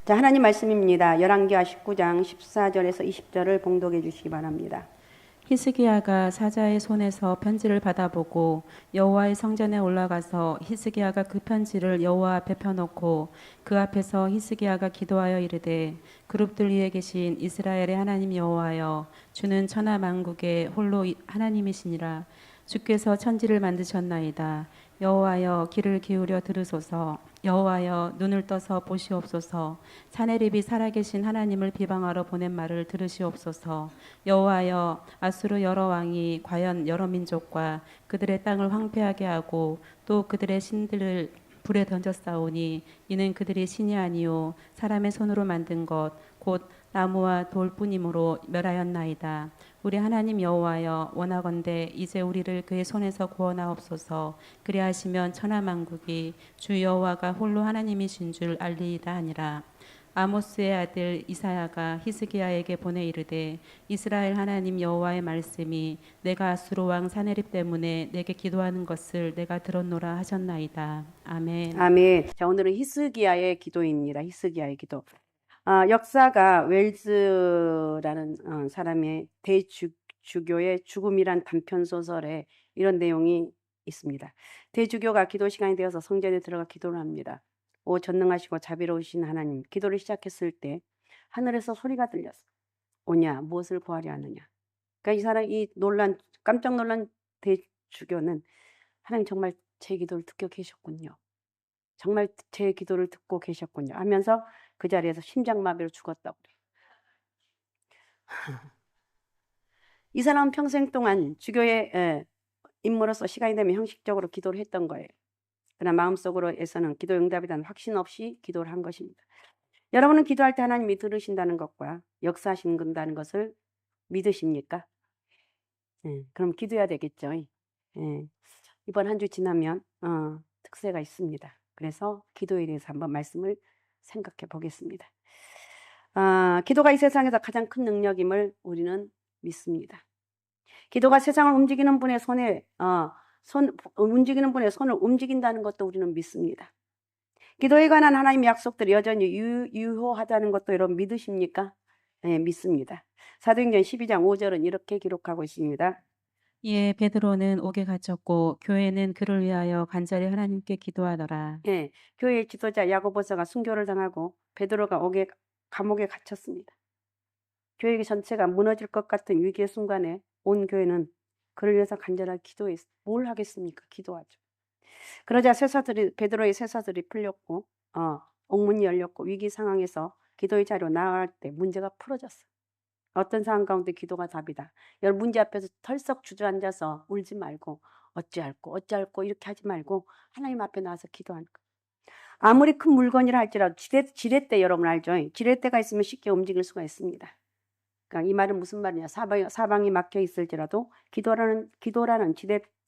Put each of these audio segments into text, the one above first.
자, 하나님 말씀입니다. 열왕기하 19장 14절에서 20절을 봉독해 주시기 바랍니다. 히스기야가 사자의 손에서 편지를 받아보고 여호와의 성전에 올라가서 히스기야가 그 편지를 여호와 앞에 펴놓고 그 앞에서 히스기야가 기도하여 이르되 그룹들 위에 계신 이스라엘의 하나님 여호와여, 주는 천하 만국의 홀로 하나님이시니라. 주께서 천지를 만드셨나이다. 여호와여, 귀를 기울여 들으소서. 여호와여, 눈을 떠서 보시옵소서. 사내립이 살아계신 하나님을 비방하러 보낸 말을 들으시옵소서. 여호와여, 아수르 여러 왕이 과연 여러 민족과 그들의 땅을 황폐하게 하고 또 그들의 신들을 불에 던졌사오니 이는 그들이 신이 아니요 사람의 손으로 만든 것 곧 나무와 돌뿐이므로 멸하였나이다. 우리 하나님 여호와여, 원하건대 이제 우리를 그의 손에서 구원하옵소서. 그리하시면 천하 만국이 주 여호와가 홀로 하나님이신 줄 알리이다 하니라. 아모스의 아들 이사야가 히스기야에게 보내 이르되 이스라엘 하나님 여호와의 말씀이 내가 아수르 왕 사네립 때문에 내게 기도하는 것을 내가 들었노라 하셨나이다. 아멘. 아멘. 자, 오늘은 히스기야의 기도입니다. 히스기야의 기도. 역사가 웰즈라는 사람의 대주교의 죽음이란 단편 소설에 이런 내용이 있습니다. 대주교가 기도 시간이 되어서 성전에 들어가 기도를 합니다. 오 전능하시고 자비로우신 하나님, 기도를 시작했을 때 하늘에서 소리가 들렸어. 오냐, 무엇을 구하려 하느냐. 그러니까 이 사람, 깜짝 놀란 대주교는 하나님 정말 제 기도를 듣고 계셨군요. 정말 제 기도를 듣고 계셨군요 하면서 그 자리에서 심장마비로 죽었다고 그래요. 이 사람은 평생 동안 주교의 임무로서 시간이 되면 형식적으로 기도를 했던 거예요. 그러나 마음속으로에서는 기도 응답에 대한 확신 없이 기도를 한 것입니다. 여러분은 기도할 때 하나님이 들으신다는 것과 역사하신다는 것을 믿으십니까? 그럼 기도해야 되겠죠. 이번 한 주 지나면 특세가 있습니다. 그래서 기도에 대해서 한번 말씀을 생각해 보겠습니다. 기도가 이 세상에서 가장 큰 능력임을 우리는 믿습니다. 기도가 세상을 움직이는 분의 움직이는 분의 손을 움직인다는 것도 우리는 믿습니다. 기도에 관한 하나님의 약속들이 여전히 유효하다는 것도 여러분 믿으십니까? 네, 믿습니다. 사도행전 12장 5절은 이렇게 기록하고 있습니다. 이에 베드로는 옥에 갇혔고 교회는 그를 위하여 간절히 하나님께 기도하더라. 교회의 지도자 야고보서가 순교를 당하고 베드로가 감옥에 갇혔습니다. 교회 전체가 무너질 것 같은 위기의 순간에 온 교회는 그를 위해서 간절하게 기도했어요. 뭘 하겠습니까? 기도하죠. 그러자 베드로의 쇠사슬이 풀렸고 옥문이 열렸고 위기 상황에서 기도의 자리로 나아갈 때 문제가 풀어졌어요. 어떤 상황 가운데 기도가 답이다. 여러분 문제 앞에서 털썩 주저앉아서 울지 말고 어찌할꼬 이렇게 하지 말고 하나님 앞에 나와서 기도하는 거예요. 아무리 큰 물건이라 할지라도 지렛대 여러분 알죠? 지렛대가 있으면 쉽게 움직일 수가 있습니다. 그러니까 이 말은 무슨 말이냐? 사방이 막혀 있을지라도 기도라는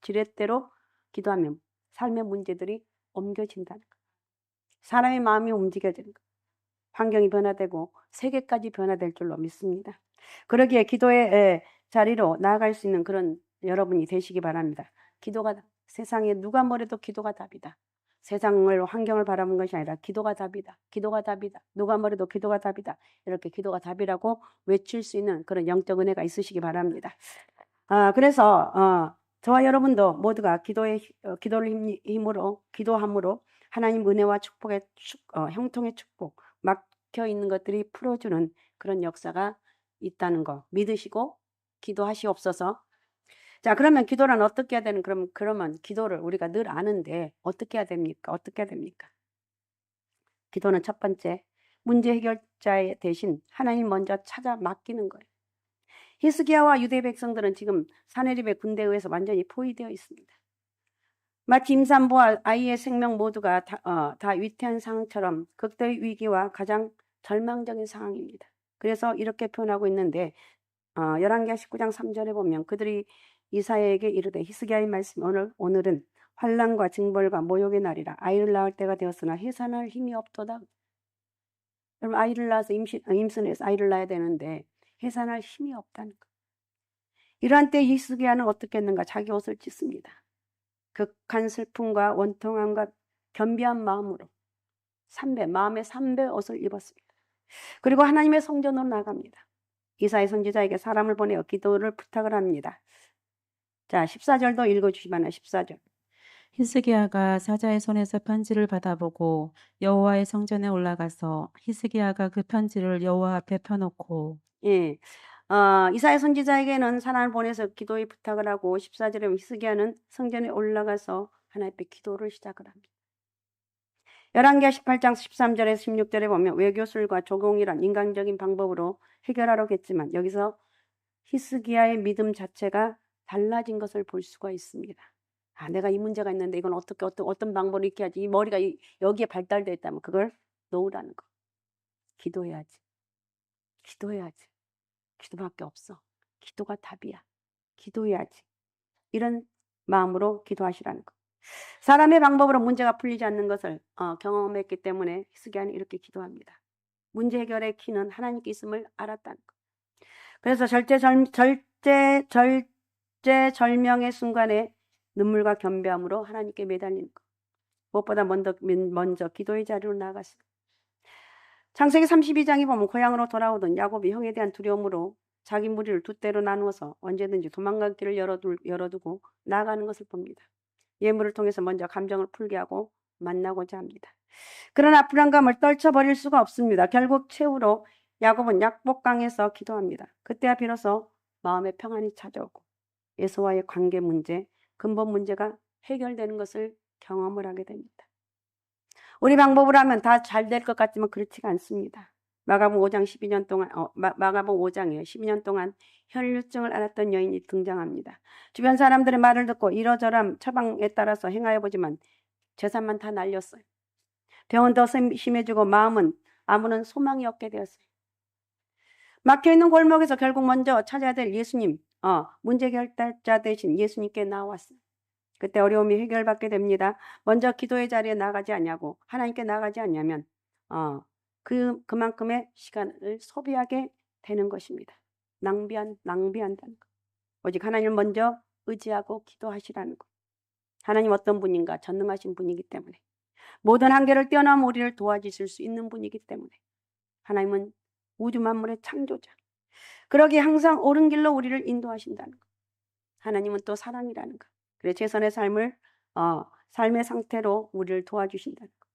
지렛대로 기도하면 삶의 문제들이 옮겨진다는 거예요. 사람의 마음이 움직여지는 거예요. 환경이 변화되고 세계까지 변화될 줄로 믿습니다. 그러기에 기도의 자리로 나아갈 수 있는 그런 여러분이 되시기 바랍니다. 기도가 세상에 누가 뭐래도 기도가 답이다. 세상을 환경을 바라본 것이 아니라 기도가 답이다. 기도가 답이다. 누가 뭐래도 기도가 답이다. 이렇게 기도가 답이라고 외칠 수 있는 그런 영적 은혜가 있으시기 바랍니다. 그래서 저와 여러분도 모두가 기도를 힘으로 기도함으로 하나님 은혜와 축복의 형통의 축복, 막혀 있는 것들이 풀어주는 그런 역사가 있다는 거 믿으시고 기도하시옵소서. 자, 그러면 기도란 어떻게 해야 되는? 그러면 기도를 우리가 늘 아는데 어떻게 해야 됩니까? 어떻게 해야 됩니까? 기도는 첫 번째 문제 해결자의 대신 하나님 먼저 찾아 맡기는 거예요. 히스기야와 유대 백성들은 지금 사네립의 군대에 의해서 완전히 포위되어 있습니다. 마치 임산부와 아이의 생명 모두가 다 위태한 상황처럼 극도의 위기와 가장 절망적인 상황입니다. 그래서 이렇게 표현하고 있는데 열왕기하 19장 3절에 보면 그들이 이사야에게 이르되 히스기야의 말씀 오늘은 환난과 징벌과 모욕의 날이라. 아이를 낳을 때가 되었으나 해산할 힘이 없도다. 여러분 아이를 낳아서 임신해서 아이를 낳아야 되는데 해산할 힘이 없다는 거. 이러한 때 히스기야는 어떻게 했는가? 자기 옷을 찢습니다. 극한 슬픔과 원통함과 겸비한 마음으로 마음의 3배 옷을 입었습니다. 그리고 하나님의 성전으로 나갑니다. 이사야 선지자에게 사람을 보내어 기도를 부탁을 합니다. 자, 14절도 읽어주시면 14절. 히스기야가 사자의 손에서 편지를 받아보고 여호와의 성전에 올라가서 히스기야가 그 편지를 여호와 앞에 펴놓고 예. 이사야 선지자에게는 사람을 보내서 기도의 부탁을 하고 14절에 히스기야는 성전에 올라가서 하나님 앞에 기도를 시작을 합니다. 열왕기하 18장 13절에서 16절에 보면 외교술과 조공이란 인간적인 방법으로 해결하려고 했지만 여기서 히스기야의 믿음 자체가 달라진 것을 볼 수가 있습니다. 아, 내가 이 문제가 있는데 이건 어떤 방법으로 이렇게 하지? 이 머리가 여기에 발달되어 있다면 그걸 놓으라는 거. 기도해야지. 기도해야지. 기도밖에 없어. 기도가 답이야. 기도해야지. 이런 마음으로 기도하시라는 거. 사람의 방법으로 문제가 풀리지 않는 것을 경험했기 때문에 히스기야는 이렇게 기도합니다. 문제 해결의 키는 하나님께 있음을 알았다는 거. 그래서 절제절명의 순간에 눈물과 겸비함으로 하나님께 매달리는 것. 무엇보다 먼저 기도의 자리로 나아갔습니다. 창세기 32장에 보면 고향으로 돌아오던 야곱이 형에 대한 두려움으로 자기 무리를 두 때로 나누어서 언제든지 도망갈 길을 열어두고 나아가는 것을 봅니다. 예물을 통해서 먼저 감정을 풀게 하고 만나고자 합니다. 그러나 불안감을 떨쳐버릴 수가 없습니다. 결국 최후로 야곱은 약복강에서 기도합니다. 그때야 비로소 마음의 평안이 찾아오고 예수와의 관계 문제, 근본 문제가 해결되는 것을 경험을 하게 됩니다. 우리 방법으로 하면 다 잘 될 것 같지만 그렇지가 않습니다. 마가복음 5장 12년 동안 마가복음 5장에 12년 동안 혈류증을 앓았던 여인이 등장합니다. 주변 사람들의 말을 듣고 이러저런 처방에 따라서 행하여 보지만 재산만 다 날렸어요. 병은 더 심해지고 마음은 아무런 소망이 없게 되었어요. 막혀있는 골목에서 결국 먼저 찾아야 될 예수님, 문제 해결자 대신 예수님께 나왔어요. 그때 어려움이 해결받게 됩니다. 먼저 기도의 자리에 나가지 않냐고 하나님께 나가지 않냐면 그만큼의 시간을 소비하게 되는 것입니다. 낭비한다는 것. 오직 하나님을 먼저 의지하고 기도하시라는 것. 하나님 어떤 분인가? 전능하신 분이기 때문에 모든 한계를 뛰어넘어 우리를 도와주실 수 있는 분이기 때문에 하나님은 우주 만물의 창조자. 그러기에 항상 옳은 길로 우리를 인도하신다는 것. 하나님은 또 사랑이라는 것. 그래 최선의 삶의 상태로 우리를 도와주신다는 것.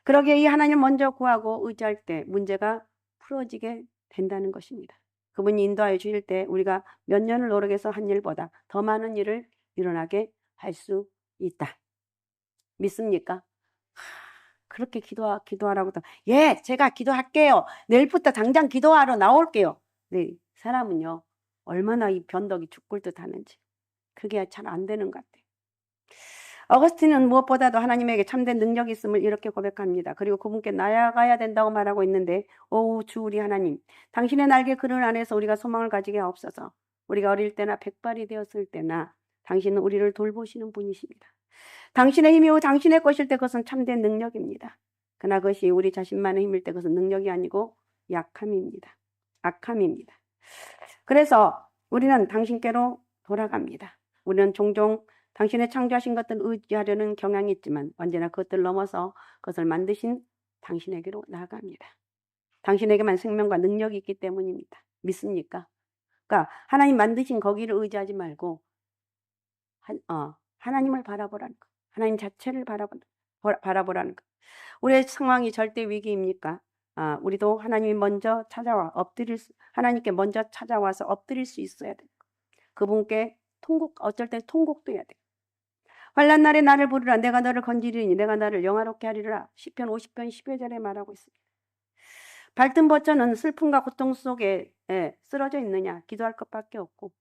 그러기에 이 하나님을 먼저 구하고 의지할 때 문제가 풀어지게 된다는 것입니다. 그분이 인도하여 주실 때 우리가 몇 년을 노력해서 한 일보다 더 많은 일을 일어나게 할 수 있다. 믿습니까? 그렇게 기도하라고 예, 제가 기도할게요. 내일부터 당장 기도하러 나올게요. 네, 사람은요 얼마나 이 변덕이 죽을 듯 하는지 그게 잘 안 되는 것 같아요. 어거스틴은 무엇보다도 하나님에게 참된 능력이 있음을 이렇게 고백합니다. 그리고 그분께 나아가야 된다고 말하고 있는데 오 주 우리 하나님, 당신의 날개 그늘 안에서 우리가 소망을 가지게 하옵소서. 우리가 어릴 때나 백발이 되었을 때나 당신은 우리를 돌보시는 분이십니다. 당신의 힘이고 당신의 것일 때 그것은 참된 능력입니다. 그러나 그것이 우리 자신만의 힘일 때 그것은 능력이 아니고 약함입니다. 악함입니다. 그래서 우리는 당신께로 돌아갑니다. 우리는 종종 당신의 창조하신 것들을 의지하려는 경향이 있지만 언제나 그것들을 넘어서 그것을 만드신 당신에게로 나아갑니다. 당신에게만 생명과 능력이 있기 때문입니다. 믿습니까? 그러니까 하나님 만드신 거기를 의지하지 말고 하나님을 바라보라는 거. 하나님 자체를 바라보라는 거. 우리의 상황이 절대 위기입니까? 우리도 하나님이 먼저 하나님께 먼저 찾아와서 엎드릴 수 있어야 돼요. 그분께 어쩔 땐 통곡도 해야 돼요. 환난 날에 나를 부르라. 내가 너를 건지리니 내가 나를 영화롭게 하리라. 시편 50편 12절에 말하고 있습니다. 발등 버쳐는 슬픔과 고통 속에 쓰러져 있느냐? 기도할 것밖에 없고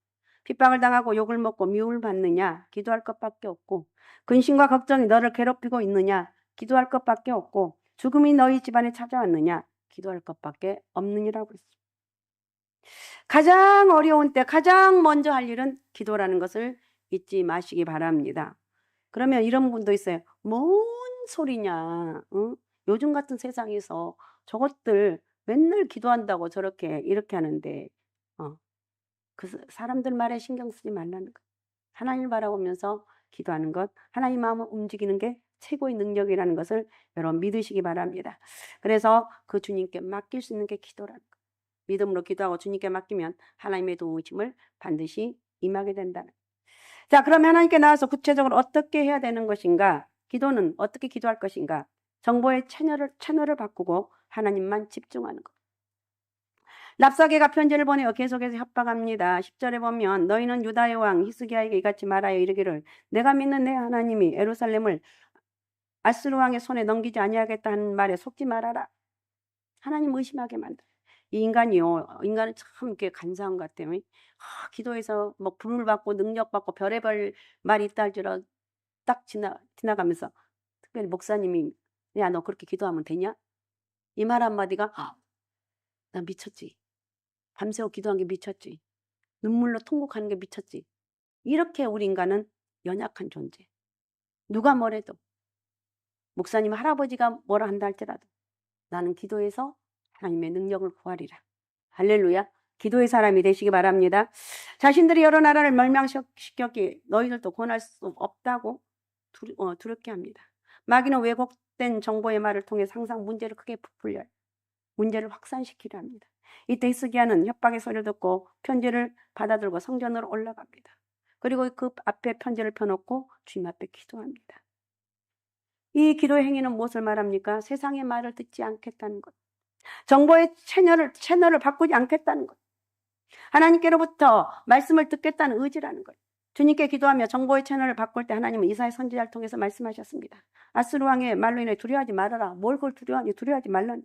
핍박을 당하고 욕을 먹고 미움을 받느냐? 기도할 것밖에 없고 근심과 걱정이 너를 괴롭히고 있느냐? 기도할 것밖에 없고 죽음이 너희 집안에 찾아왔느냐? 기도할 것밖에 없느니라고 했습니다. 가장 어려운 때 가장 먼저 할 일은 기도라는 것을 잊지 마시기 바랍니다. 그러면 이런 분도 있어요. 뭔 소리냐? 응? 요즘 같은 세상에서 저것들 맨날 기도한다고 저렇게 이렇게 하는데 그 사람들 말에 신경 쓰지 말라는 것. 하나님을 바라보면서 기도하는 것, 하나님 마음을 움직이는 게 최고의 능력이라는 것을 여러분 믿으시기 바랍니다. 그래서 그 주님께 맡길 수 있는 게 기도라는 거. 믿음으로 기도하고 주님께 맡기면 하나님의 도우심을 반드시 임하게 된다는. 자, 그럼 하나님께 나와서 구체적으로 어떻게 해야 되는 것인가? 기도는 어떻게 기도할 것인가? 정보의 채널을 바꾸고 하나님만 집중하는 것. 랍사게가 편지를 보내어 계속해서 협박합니다. 10절에 보면 너희는 유다의 왕 히스기야에게 이같이 말하여 이르기를 내가 믿는 내 하나님이 예루살렘을 아스루 왕의 손에 넘기지 아니하겠다 하는 말에 속지 말아라. 하나님 의심하게 만들어. 이 인간은 참 이렇게 간사한 것 같아요. 기도해서 뭐 불을 받고 능력 받고 별의별 말이 있다 할지라도 딱 지나가면서 특별히 목사님이 야, 너 그렇게 기도하면 되냐? 이 말 한마디가 나 미쳤지. 밤새워 기도한 게 미쳤지. 눈물로 통곡하는 게 미쳤지. 이렇게 우리 인간은 연약한 존재. 누가 뭐래도 목사님 할아버지가 뭐라 한다 할지라도 나는 기도해서 하나님의 능력을 구하리라. 할렐루야. 기도의 사람이 되시기 바랍니다. 자신들이 여러 나라를 멸망시켰기에 너희들도 권할 수 없다고 두렵게 합니다. 마귀는 왜곡된 정보의 말을 통해 항상 문제를 크게 부풀려요. 문제를 확산시키려 합니다. 이때 히스기야는 협박의 소리를 듣고 편지를 받아들고 성전으로 올라갑니다. 그리고 그 앞에 편지를 펴놓고 주님 앞에 기도합니다. 이 기도의 행위는 무엇을 말합니까? 세상의 말을 듣지 않겠다는 것. 정보의 채널을 바꾸지 않겠다는 것. 하나님께로부터 말씀을 듣겠다는 의지라는 것. 주님께 기도하며 정보의 채널을 바꿀 때 하나님은 이사야 선지자를 통해서 말씀하셨습니다. 아스루 왕의 말로 인해 두려워하지 말아라. 뭘 그걸 두려워하니? 두려워하지 말라니.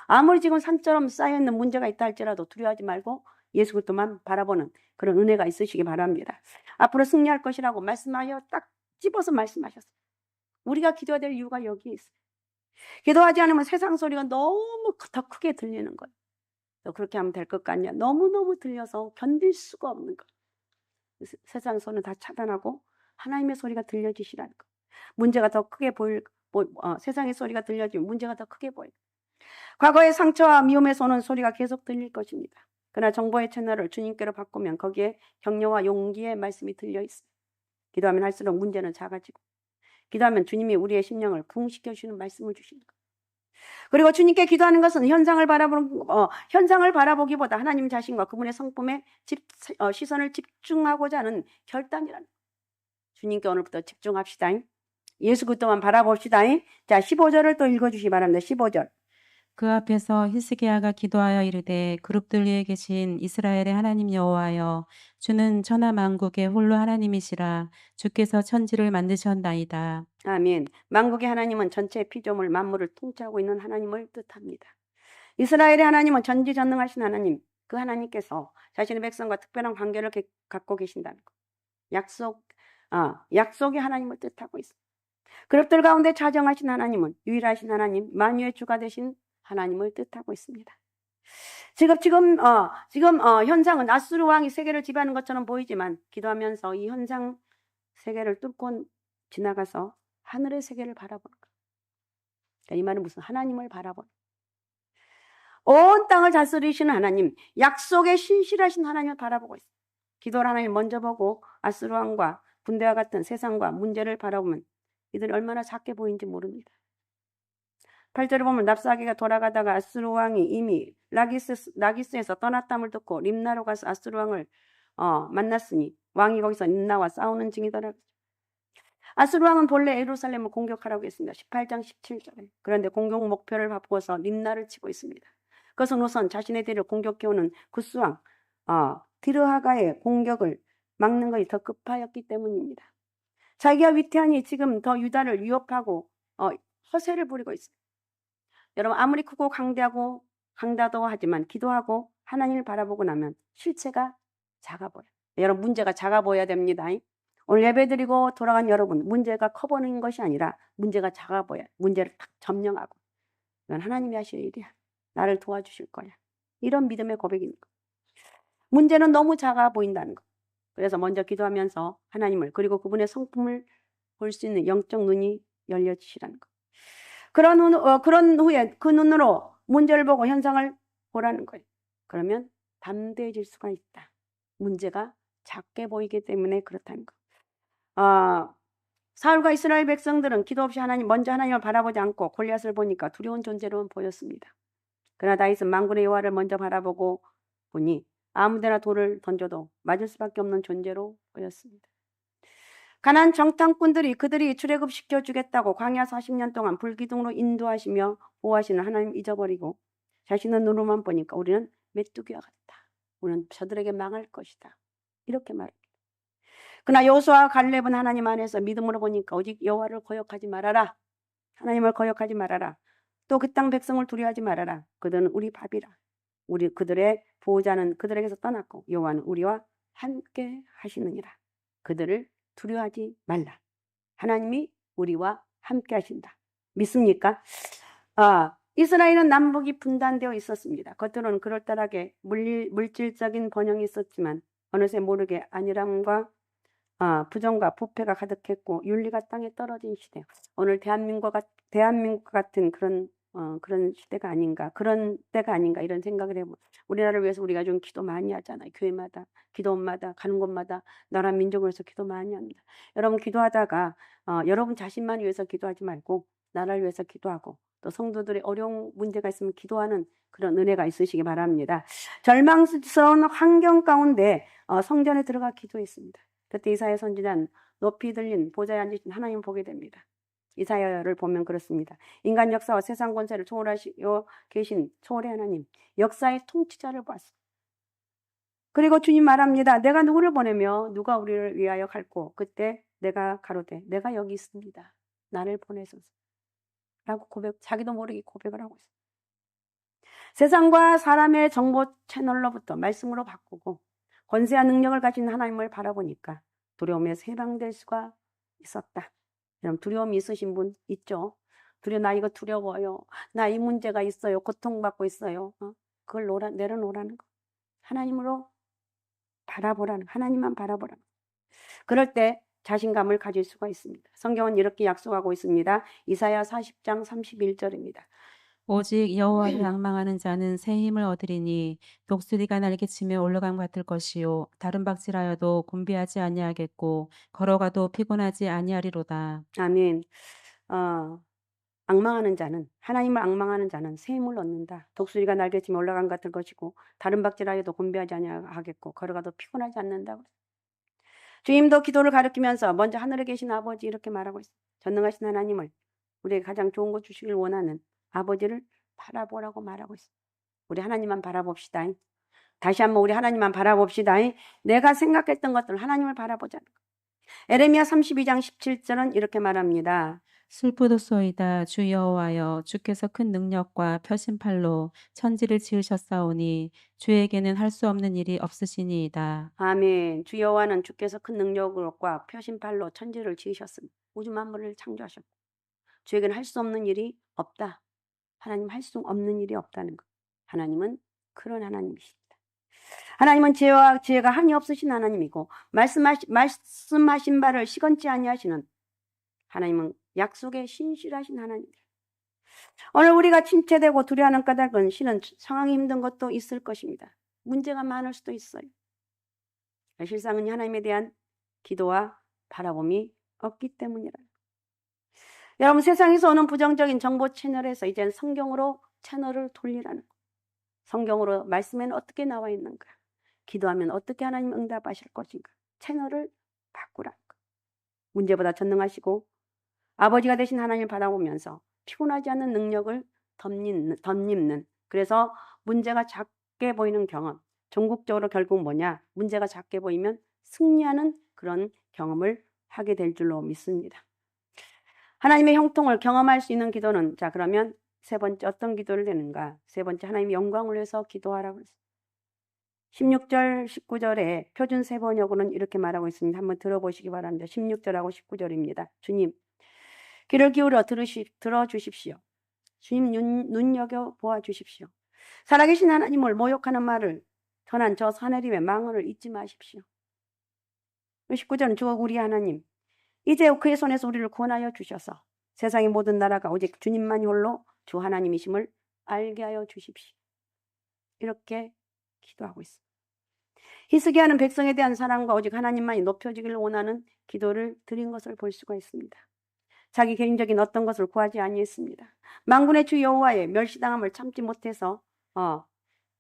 아무리 지금 산처럼 쌓여있는 문제가 있다 할지라도 두려워하지 말고 예수 그리스도만 바라보는 그런 은혜가 있으시기 바랍니다. 앞으로 승리할 것이라고 말씀하여 딱 집어서 말씀하셨어요. 우리가 기도해야 될 이유가 여기에 있어요. 기도하지 않으면 세상 소리가 너무 더 크게 들리는 거예요. 그렇게 하면 될 것 같냐? 너무너무 들려서 견딜 수가 없는 거예요. 세상 소리는 다 차단하고 하나님의 소리가 들려지시라는 거. 문제가 더 크게 세상의 소리가 들려지면 문제가 더 크게 보여요. 과거의 상처와 미움에서 오는 소리가 계속 들릴 것입니다. 그러나 정보의 채널을 주님께로 바꾸면 거기에 격려와 용기의 말씀이 들려 있어요. 기도하면 할수록 문제는 작아지고 기도하면 주님이 우리의 심령을 부흥시켜 주시는 말씀을 주시는 거예요. 그리고 주님께 기도하는 것은 현상을 바라보기보다 하나님 자신과 그분의 성품에 시선을 집중하고자 하는 결단이라는 거예요. 주님께 오늘부터 집중합시다. 예수 그리스도만 바라봅시다. 자, 15절을 또 읽어주시기 바랍니다. 15절. 그 앞에서 히스기야가 기도하여 이르되 그룹들 위에 계신 이스라엘의 하나님 여호와여 주는 천하 만국의 홀로 하나님이시라 주께서 천지를 만드셨나이다. 아멘. 만국의 하나님은 전체 피조물 만물을 통치하고 있는 하나님을 뜻합니다. 이스라엘의 하나님은 전지전능하신 하나님, 그 하나님께서 자신의 백성과 특별한 관계를 갖고 계신다는 것. 약속의 하나님을 뜻하고 있습니다. 그룹들 가운데 자정하신 하나님은 유일하신 하나님, 만유의 주가 되신 하나님을 뜻하고 있습니다. 지금 현상은 아수르 왕이 세계를 지배하는 것처럼 보이지만 기도하면서 이 현상 세계를 뚫고 지나가서 하늘의 세계를 바라보는 거예요. 그러니까 이 말은 무슨 하나님을 바라보는 온 땅을 다스리시는 하나님, 약속의 신실하신 하나님을 바라보고 있어요. 기도를 하나님 먼저 보고 아수르 왕과 군대와 같은 세상과 문제를 바라보면 이들이 얼마나 작게 보이는지 모릅니다. 8절에 보면 랍사게가 돌아가다가 아수르 왕이 이미 라기스에서 떠났담을 듣고 림나로 가서 아수르 왕을 만났으니 왕이 거기서 림나와 싸우는 중이더라고요. 아수르 왕은 본래 예루살렘을 공격하라고 했습니다. 18장 17절에. 그런데 공격 목표를 바꾸어서 림나를 치고 있습니다. 그것은 우선 자신의 뒤를 공격해오는 구스 왕 디르하가의 공격을 막는 것이 더 급하였기 때문입니다. 자기가 위태하니 지금 더 유다를 위협하고 허세를 부리고 있어요. 여러분 아무리 크고 강다도 하지만 기도하고 하나님을 바라보고 나면 실체가 작아 보여요. 여러분 문제가 작아 보여야 됩니다. 오늘 예배드리고 돌아간 여러분 문제가 커 보이는 것이 아니라 문제가 작아 보여요. 문제를 딱 점령하고 이건 하나님이 하실 일이야. 나를 도와주실 거야. 이런 믿음의 고백인 거. 문제는 너무 작아 보인다는 거. 그래서 먼저 기도하면서 하나님을 그리고 그분의 성품을 볼 수 있는 영적 눈이 열려지시라는 거. 그런 후에 그 눈으로 문제를 보고 현상을 보라는 거예요. 그러면 담대해질 수가 있다. 문제가 작게 보이기 때문에 그렇다는 거. 사울과 이스라엘 백성들은 기도 없이 먼저 하나님을 바라보지 않고 골리앗을 보니까 두려운 존재로만 보였습니다. 그러나 다윗은 만군의 여호와를 먼저 바라보고 보니 아무데나 돌을 던져도 맞을 수밖에 없는 존재로 보였습니다. 가나안 정탐꾼들이 그들이 출애굽시켜 주겠다고 광야 40년 동안 불기둥으로 인도하시며 보호하시는 하나님 잊어버리고 자신의 눈으로만 보니까 우리는 메뚜기와 같다. 우리는 저들에게 망할 것이다. 이렇게 말합니다. 그러나 여호수아와 갈렙은 하나님 안에서 믿음으로 보니까 오직 여호와를 거역하지 말아라. 하나님을 거역하지 말아라. 또 그 땅 백성을 두려워하지 말아라. 그들은 우리 밥이라. 그들의 보호자는 그들에게서 떠났고 여호와는 우리와 함께 하시느니라. 그들을 두려워하지 말라. 하나님이 우리와 함께 하신다. 믿습니까? 이스라엘은 남북이 분단되어 있었습니다. 겉으로는 그럴듯하게 물질적인 번영이 있었지만 어느새 모르게 안일함과 부정과 부패가 가득했고 윤리가 땅에 떨어진 시대. 오늘 대한민국 같은 그런 시대가 아닌가, 그런 때가 아닌가 이런 생각을 해보고 우리나라를 위해서 우리가 좀 기도 많이 하잖아요. 교회마다, 기도원마다, 가는 곳마다 나라 민족을 위해서 기도 많이 합니다. 여러분 기도하다가 여러분 자신만 위해서 기도하지 말고 나라를 위해서 기도하고 또 성도들의 어려운 문제가 있으면 기도하는 그런 은혜가 있으시기 바랍니다. 절망스러운 환경 가운데 성전에 들어가 기도했습니다. 그때 이사야 선지자는 높이 들린 보좌에 앉으신 하나님을 보게 됩니다. 이사야를 보면 그렇습니다. 인간 역사와 세상 권세를 초월하시고 계신 초월의 하나님, 역사의 통치자를 보았습니다. 그리고 주님 말합니다. 내가 누구를 보내며 누가 우리를 위하여 갈고 그때 내가 가로되 내가 여기 있습니다. 나를 보내소서. 라고 자기도 모르게 고백을 하고 있습니다. 세상과 사람의 정보 채널로부터 말씀으로 바꾸고 권세와 능력을 가진 하나님을 바라보니까 두려움에서 해방될 수가 있었다. 여러분 두려움이 있으신 분 있죠? 나 이거 두려워요. 나 이 문제가 있어요. 고통받고 있어요. 그걸 내려놓으라는 거. 하나님으로 바라보라는, 하나님만 바라보라는. 그럴 때 자신감을 가질 수가 있습니다. 성경은 이렇게 약속하고 있습니다. 이사야 40장 31절입니다. 오직 여호와를 앙망하는 자는 새 힘을 얻으리니 독수리가 날개치며 올라감 같을 것이요 다른 박질하여도 곤비하지 아니하겠고 걸어가도 피곤하지 아니하리로다. 아멘. 앙망하는 자는, 하나님을 앙망하는 자는 새 힘을 얻는다. 독수리가 날개치며 올라감 같을 것이고 다른 박질하여도 곤비하지 아니하겠고 걸어가도 피곤하지 않는다고. 주님도 기도를 가르치면서 먼저 하늘에 계신 아버지 이렇게 말하고 있어요. 전능하신 하나님을 우리에게 가장 좋은 것 주시길 원하는 아버지를 바라보라고 말하고 있어요. 우리 하나님만 바라봅시다. 다시 한번 우리 하나님만 바라봅시다. 내가 생각했던 것들 하나님을 바라보자는 거. 에레미야 32장 17절은 이렇게 말합니다. 슬프도소이다 주 여호와여 주께서 큰 능력과 펴신팔로 천지를 지으셨사오니 주에게는 할 수 없는 일이 없으시니이다. 아멘. 주 여호와는 주께서 큰 능력과 펴신팔로 천지를 지으셨습니다. 우주 만물을 창조하셨고 주에게는 할 수 없는 일이 없다. 하나님 할 수 없는 일이 없다는 것. 하나님은 그런 하나님이십니다. 하나님은 지혜가 한이 없으신 하나님이고 말씀하신 바를 시건치 아니하시는 하나님은 약속에 신실하신 하나님입니다. 오늘 우리가 침체되고 두려워하는 까닭은 실은 상황이 힘든 것도 있을 것입니다. 문제가 많을 수도 있어요. 실상은 하나님에 대한 기도와 바라봄이 없기 때문이라. 여러분 세상에서 오는 부정적인 정보 채널에서 이제는 성경으로 채널을 돌리라는 거. 성경으로 말씀에는 어떻게 나와 있는가? 기도하면 어떻게 하나님 응답하실 것인가? 채널을 바꾸라는 거. 문제보다 전능하시고 아버지가 되신 하나님을 바라보면서 피곤하지 않는 능력을 덧입는 그래서 문제가 작게 보이는 경험. 종국적으로 결국 뭐냐? 문제가 작게 보이면 승리하는 그런 경험을 하게 될 줄로 믿습니다. 하나님의 형통을 경험할 수 있는 기도는 자 그러면 세 번째 어떤 기도를 되는가? 세 번째 하나님의 영광을 위해서 기도하라고 했습니다. 16절 19절에 표준 세 번역으로는 이렇게 말하고 있습니다. 한번 들어보시기 바랍니다. 16절하고 19절입니다. 주님 귀를 기울여 들어주십시오. 주님 눈여겨 보아주십시오. 살아계신 하나님을 모욕하는 말을 전한 저 사내림의 망언을 잊지 마십시오. 19절은 주 우리 하나님 이제 그의 손에서 우리를 구원하여 주셔서 세상의 모든 나라가 오직 주님만이 홀로 주 하나님이심을 알게 하여 주십시오. 이렇게 기도하고 있습니다. 히스기야는 백성에 대한 사랑과 오직 하나님만이 높여지기를 원하는 기도를 드린 것을 볼 수가 있습니다. 자기 개인적인 어떤 것을 구하지 아니했습니다. 만군의 주 여호와의 멸시당함을 참지 못해서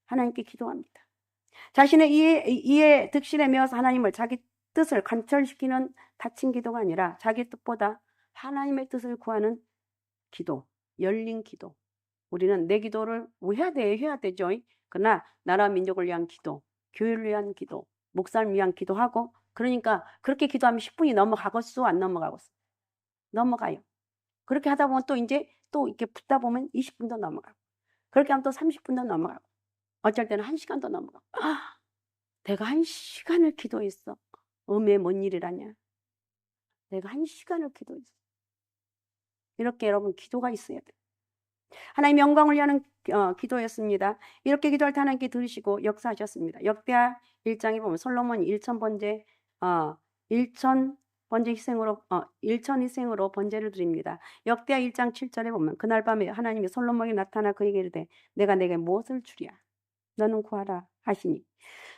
하나님께 기도합니다. 자신의 이에 득실에 매어서 하나님을 자기 뜻을 관철시키는 다친 기도가 아니라 자기 뜻보다 하나님의 뜻을 구하는 기도, 열린 기도. 우리는 내 기도를 해야 되죠. 그러나 나라 민족을 위한 기도, 교회를 위한 기도, 목사를 위한 기도하고, 그러니까 그렇게 기도하면 10분이 넘어가겠어, 안 넘어가겠어? 넘어가요. 그렇게 하다 보면 또 이렇게 붙다 보면 20분도 넘어가고, 그렇게 하면 또 30분도 넘어가고, 어쩔 때는 1시간도 넘어가고. 내가 1시간을 기도했어. 음에 뭔 일이라냐? 내가 1시간을 기도했어. 이렇게 여러분 기도가 있어야 돼요. 하나님 영광을 위하는 기도였습니다. 이렇게 기도할 때 하나님께 들으시고 역사하셨습니다. 역대하 1장에 보면 솔로몬이 1000번째 희생으로 번제를 드립니다. 역대하 1장 7절에 보면 그날 밤에 하나님이 솔로몬에게 나타나 그에게 이르되 내가 내게 무엇을 주랴? 너는 구하라 하시니.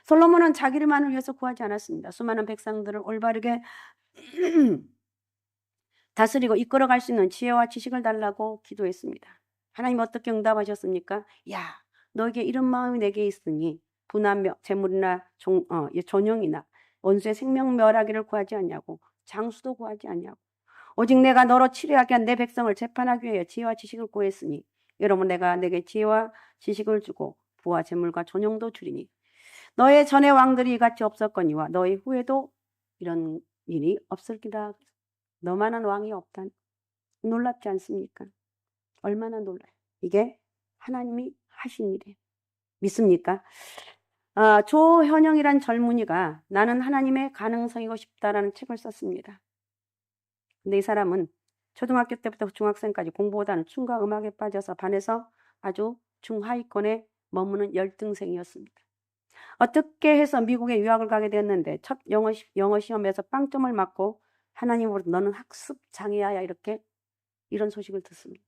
솔로몬은 자기를만을 위해서 구하지 않았습니다. 수많은 백성들을 올바르게 다스리고 이끌어갈 수 있는 지혜와 지식을 달라고 기도했습니다. 하나님 어떻게 응답하셨습니까? 야, 너에게 이런 마음이 내게 있으니 분한 재물이나 존영이나 원수의 생명 멸하기를 구하지 않냐고, 장수도 구하지 않냐고, 오직 내가 너로 치료하게 한 내 백성을 재판하기 위하여 지혜와 지식을 구했으니 여러분 내가 내게 지혜와 지식을 주고 부와 재물과 존영도 주리니 너의 전의 왕들이 이같이 없었거니와 너의 후에도 이런 일이 없을기라. 너만한 왕이 없다. 놀랍지 않습니까? 얼마나 놀라요. 이게 하나님이 하신 일이에요. 믿습니까? 조현영이란 젊은이가 나는 하나님의 가능성이고 싶다라는 책을 썼습니다. 근데 이 사람은 초등학교 때부터 중학생까지 공부보다는 춤과 음악에 빠져서 반에서 아주 중하위권에 머무는 열등생이었습니다. 어떻게 해서 미국에 유학을 가게 되었는데 첫 영어 시험에서 빵점을 맞고 하나님으로부터 너는 학습 장애야 이런 소식을 듣습니다.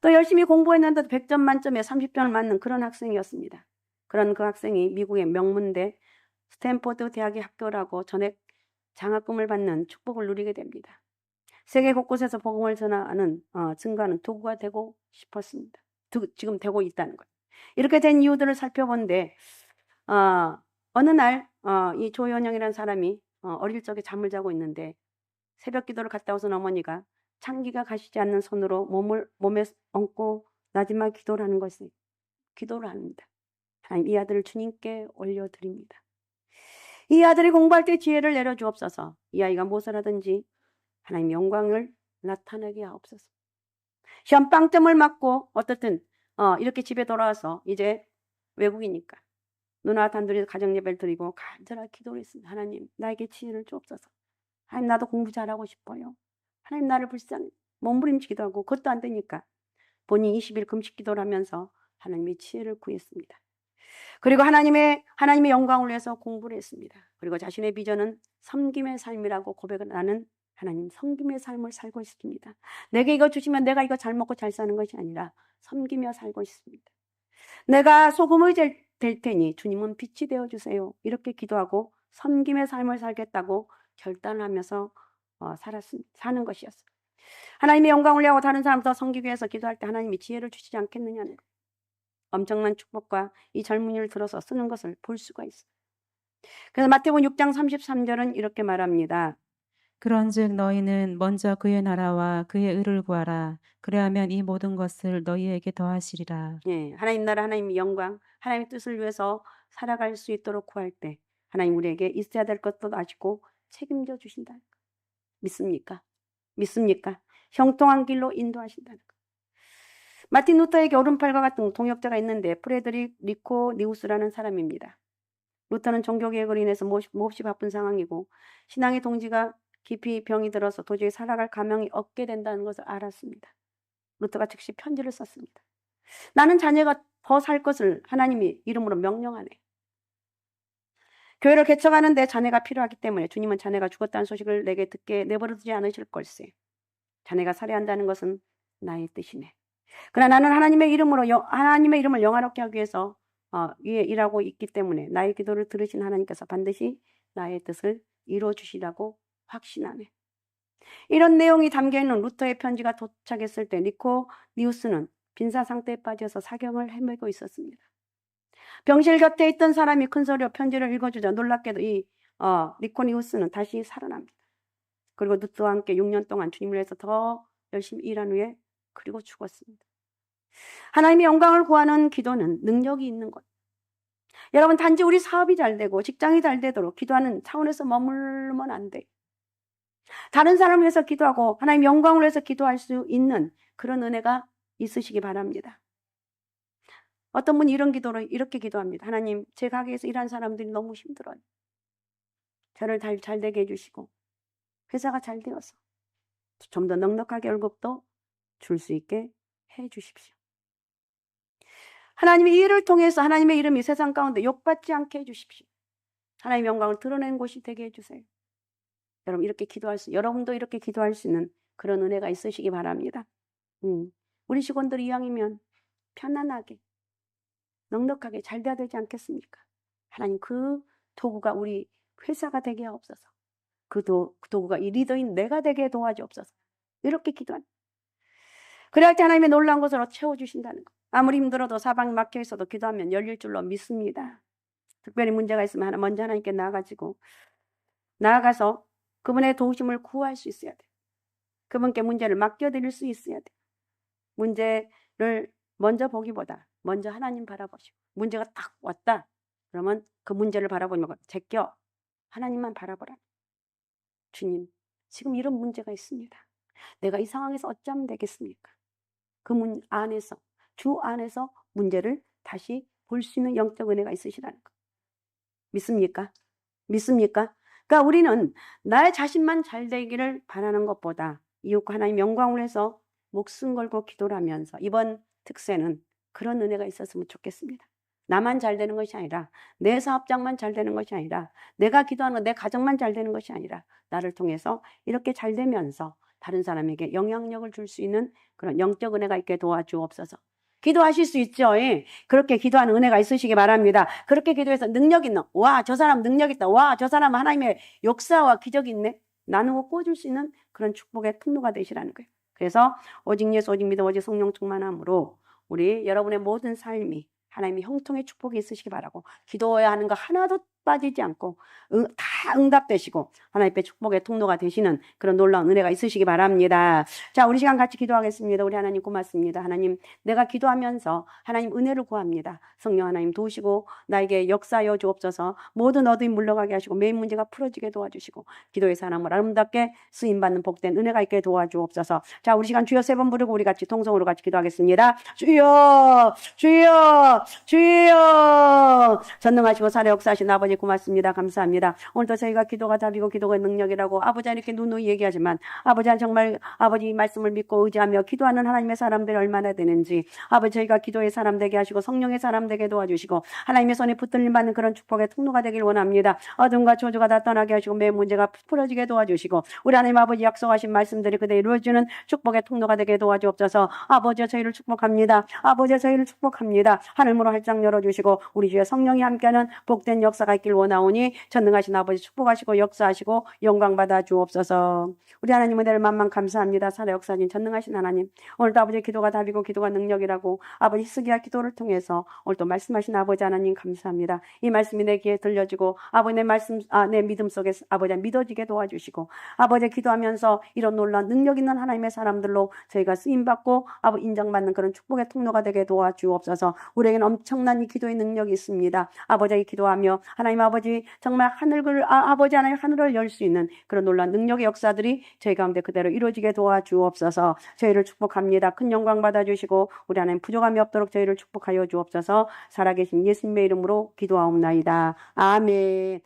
또 열심히 공부했는데도 100점 만점에 30점을 맞는 그런 학생이었습니다. 그런 그 학생이 미국의 명문대 스탠포드 대학에 합격을 하고 전액 장학금을 받는 축복을 누리게 됩니다. 세계 곳곳에서 복음을 전하는 증거하는 도구가 되고 싶었습니다. 지금 되고 있다는 거예요. 이렇게 된 이유들을 살펴본데 어느 날 이 조현영이라는 사람이 어릴 적에 잠을 자고 있는데 새벽 기도를 갔다 오선 어머니가 창기가 가시지 않는 손으로 몸에 얹고 마지막 기도를 하는 것이 기도를 합니다. 하나님 이 아들을 주님께 올려드립니다. 이 아들이 공부할 때 지혜를 내려주옵소서. 이 아이가 무엇을 하든지 하나님 영광을 나타내게 하옵소서. 시험 빵점을 맞고 어떻든 이렇게 집에 돌아와서 이제 외국이니까 누나 단둘이 가정 예배를 드리고 간절하게 기도를 했습니다. 하나님 나에게 지혜를 주옵소서. 하나님 나도 공부 잘하고 싶어요. 하나님 나를 불쌍히 몸부림치기도 하고 그것도 안 되니까 본인 20일 금식 기도를 하면서 하나님의 지혜를 구했습니다. 그리고 하나님의 영광을 위해서 공부를 했습니다. 그리고 자신의 비전은 섬김의 삶이라고 고백을 하는 하나님 섬김의 삶을 살고 있습니다. 내게 이거 주시면 내가 이거 잘 먹고 잘 사는 것이 아니라 섬기며 살고 있습니다. 내가 소금이 될 테니 주님은 빛이 되어주세요. 이렇게 기도하고 섬김의 삶을 살겠다고 결단하면서 사는 것이었어요. 하나님의 영광을 위하고 다른 사람도 섬기기 위해서 기도할 때 하나님이 지혜를 주시지 않겠느냐는 엄청난 축복과 이 젊은이를 들어서 쓰는 것을 볼 수가 있어요. 그래서 마태복음 6장 33절은 이렇게 말합니다. 그런즉 너희는 먼저 그의 나라와 그의 의를 구하라. 그리하면 이 모든 것을 너희에게 더하시리라. 예, 하나님 나라, 하나님의 영광, 하나님의 뜻을 위해서 살아갈 수 있도록 구할 때 하나님 우리에게 있어야 될 것도 아시고 책임져 주신다. 믿습니까? 믿습니까? 형통한 길로 인도하신다는 것. 마틴 루터에게 오른팔과 같은 동역자가 있는데 프레드릭 니우스라는 사람입니다. 루터는 종교개혁을 인해서 몹시 바쁜 상황이고 신앙의 동지가 깊이 병이 들어서 도저히 살아갈 가망이 없게 된다는 것을 알았습니다. 루터가 즉시 편지를 썼습니다. 나는 자녀가 더 살 것을 하나님이 이름으로 명령하네. 교회를 개척하는데 자네가 필요하기 때문에 주님은 자네가 죽었다는 소식을 내게 듣게 내버려두지 않으실 걸세. 자네가 살해한다는 것은 나의 뜻이네. 그러나 나는 하나님의 이름을 영화롭게 하기 위해서 위에 일하고 있기 때문에 나의 기도를 들으신 하나님께서 반드시 나의 뜻을 이루어 주시라고 확신하네. 이런 내용이 담겨있는 루터의 편지가 도착했을 때 니코니우스는 빈사 상태에 빠져서 사경을 헤매고 있었습니다. 병실 곁에 있던 사람이 큰 소리로 편지를 읽어주자 놀랍게도 이 니코니우스는 다시 살아납니다. 그리고 루터와 함께 6년 동안 주님을 위해서 더 열심히 일한 후에 그리고 죽었습니다. 하나님의 영광을 구하는 기도는 능력이 있는 것. 여러분, 단지 우리 사업이 잘 되고 직장이 잘 되도록 기도하는 차원에서 머물면 안 돼요. 다른 사람을 위해서 기도하고 하나님 영광을 위해서 기도할 수 있는 그런 은혜가 있으시기 바랍니다. 어떤 분이 이런 기도로 이렇게 기도합니다. 하나님, 제 가게에서 일하는 사람들이 너무 힘들어요. 저를 잘 되게 해주시고 회사가 잘 되어서 좀 더 넉넉하게 월급도 줄 수 있게 해주십시오. 하나님의 일을 통해서 하나님의 이름이 세상 가운데 욕받지 않게 해주십시오. 하나님의 영광을 드러내는 곳이 되게 해주세요. 여러분도 이렇게 기도할 수 있는 그런 은혜가 있으시기 바랍니다. 우리 직원들이 이왕이면 편안하게, 넉넉하게 잘 돼야 되지 않겠습니까? 하나님, 그 도구가 우리 회사가 되게 하옵소서. 그 도구가 이 리더인 내가 되게 도와주옵소서. 이렇게 기도합니다. 그럴 때 하나님의 놀라운 것으로 채워주신다는 것. 아무리 힘들어도 사방이 막혀 있어도 기도하면 열릴 줄로 믿습니다. 특별히 문제가 있으면 먼저 하나님께 나아가서 그분의 도우심을 구할 수 있어야 돼. 그분께 문제를 맡겨드릴 수 있어야 돼. 문제를 먼저 보기보다 먼저 하나님 바라보시고 문제가 딱 왔다. 그러면 그 문제를 바라보지 말고 제껴 하나님만 바라보라. 주님, 지금 이런 문제가 있습니다. 내가 이 상황에서 어쩌면 되겠습니까? 그 주 안에서 문제를 다시 볼 수 있는 영적 은혜가 있으시다는 것. 믿습니까? 믿습니까? 그러니까 우리는 나의 자신만 잘 되기를 바라는 것보다 이웃과 하나님 영광을 해서 목숨 걸고 기도를 하면서 이번 특세는 그런 은혜가 있었으면 좋겠습니다. 나만 잘 되는 것이 아니라 내 사업장만 잘 되는 것이 아니라 내가 기도하는 내 가정만 잘 되는 것이 아니라 나를 통해서 이렇게 잘 되면서 다른 사람에게 영향력을 줄 수 있는 그런 영적 은혜가 있게 도와주옵소서. 기도하실 수 있죠. 예. 그렇게 기도하는 은혜가 있으시기 바랍니다. 그렇게 기도해서 능력 있는, 와, 저 사람 능력 있다. 와, 저 사람 하나님의 역사와 기적이 있네. 나누고 꿔줄 수 있는 그런 축복의 통로가 되시라는 거예요. 그래서 오직 예수, 오직 믿음, 오직 성령 충만함으로 우리 여러분의 모든 삶이 하나님의 형통의 축복이 있으시기 바라고 기도해야 하는 거 하나도 빠지지 않고 다 응답되시고 하나님의 축복의 통로가 되시는 그런 놀라운 은혜가 있으시기 바랍니다. 자, 우리 시간 같이 기도하겠습니다. 우리 하나님 고맙습니다. 하나님, 내가 기도하면서 하나님 은혜를 구합니다. 성령 하나님 도우시고 나에게 역사하여 주옵소서. 모든 어둠이 물러가게 하시고 매일 문제가 풀어지게 도와주시고 기도의 사람을 아름답게 쓰임받는 복된 은혜가 있게 도와주옵소서. 자, 우리 시간 주여 3번 부르고 우리 같이 통성으로 같이 기도하겠습니다. 주여, 주여, 주여. 전능하시고 살아 역사하신 아버지 고맙습니다. 감사합니다. 오늘도 저희가 기도가 답이고 기도가 능력이라고 아버지 이렇게 누누이 얘기하지만 아버지 정말 아버지 말씀을 믿고 의지하며 기도하는 하나님의 사람들이 얼마나 되는지 아버지 저희가 기도의 사람 되게 하시고 성령의 사람 되게 도와주시고 하나님의 손에 붙들림 받는 그런 축복의 통로가 되길 원합니다. 어둠과 저주가 다 떠나게 하시고 매 문제가 풀어지게 도와주시고 우리 하나님 아버지 약속하신 말씀들이 그대로 이루어지는 축복의 통로가 되게 도와주옵소서. 아버지 저희를 축복합니다. 아버지 저희를 축복합니다. 하늘문을 활짝 열어주시고 우리 주의 성령이 함께하는 복된 역사가 있길 원하오니 전능하신 아버지 축복하시고 역사하시고 영광 받아 주옵소서. 우리 하나님 은혜를 만만 감사합니다. 살아 역사하신 전능하신 하나님, 오늘도 아버지의 기도가 답이고 기도가 능력이라고 아버지 히스기야 기도를 통해서 오늘도 말씀하신 아버지 하나님 감사합니다. 이 말씀이 내 귀에 들려지고 아버지 내 말씀 내 믿음 속에 아버지 믿어지게 도와주시고 아버지 기도하면서 이런 놀라운 능력 있는 하나님의 사람들로 저희가 쓰임받고 아버지 인정받는 그런 축복의 통로가 되게 도와주옵소서. 우리에게는 엄청난 이 기도의 능력이 있습니다. 아버지 기도하며 하나님 아버지 정말 아버지 하나님 하늘을 열 수 있는 그런 놀라운 능력의 역사들이 저희 가운데 그대로 이루어지게 도와주옵소서. 저희를 축복합니다. 큰 영광 받아주시고 우리 하나님 부족함이 없도록 저희를 축복하여 주옵소서. 살아계신 예수님의 이름으로 기도하옵나이다. 아멘.